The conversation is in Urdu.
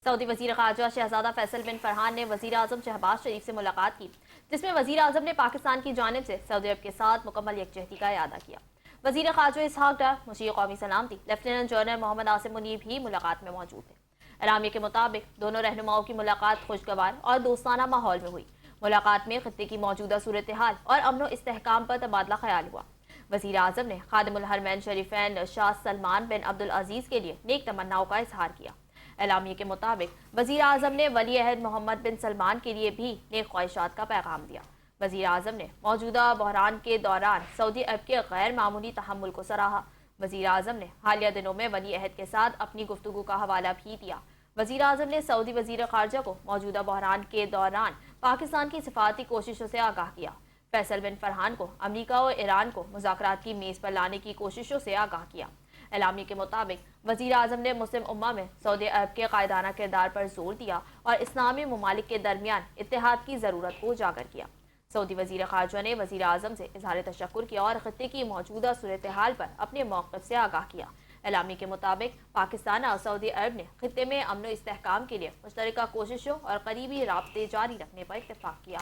سعودی وزیر خارجہ شہزادہ فیصل بن فرحان نے وزیر اعظم شہباز شریف سے ملاقات کی، جس میں وزیر اعظم نے پاکستان کی جانب سے سعودی عرب کے ساتھ مکمل یکجہتی کا اعادہ کیا۔ وزیر خارجہ اسحاق ڈار، مشیر قومی سلامتی لیفٹیننٹ جنرل محمد عاصم منیر بھی ملاقات میں موجود تھے۔ اعلامیے کے مطابق دونوں رہنماؤں کی ملاقات خوشگوار اور دوستانہ ماحول میں ہوئی۔ ملاقات میں خطے کی موجودہ صورتحال اور امن و استحکام پر تبادلہ خیال ہوا۔ وزیر اعظم نے خادم الحرمین شریفین شاہ سلمان بن عبدالعزیز کے لیے نیک تمناؤں کا اظہار کیا۔ اعلامیے کے مطابق وزیر اعظم نے ولی عہد محمد بن سلمان کے لیے بھی نیک خواہشات کا پیغام دیا۔ وزیر اعظم نے موجودہ بحران کے دوران سعودی عرب کے غیر معمولی تحمل کو سراہا۔ وزیر اعظم نے حالیہ دنوں میں ولی عہد کے ساتھ اپنی گفتگو کا حوالہ بھی دیا۔ وزیر اعظم نے سعودی وزیر خارجہ کو موجودہ بحران کے دوران پاکستان کی سفارتی کوششوں سے آگاہ کیا۔ فیصل بن فرحان کو امریکہ اور ایران کو مذاکرات کی میز پر لانے کی کوششوں سے آگاہ کیا۔ اعلامیے کے مطابق وزیر اعظم نے مسلم امہ میں سعودی عرب کے قائدانہ کردار پر زور دیا اور اسلامی ممالک کے درمیان اتحاد کی ضرورت کو اجاگر کیا۔ سعودی وزیر خارجہ نے وزیر اعظم سے اظہار تشکر کیا اور خطے کی موجودہ صورتحال پر اپنے موقف سے آگاہ کیا۔ اعلامیے کے مطابق پاکستان اور سعودی عرب نے خطے میں امن و استحکام کے لیے مشترکہ کوششوں اور قریبی رابطے جاری رکھنے پر اتفاق کیا۔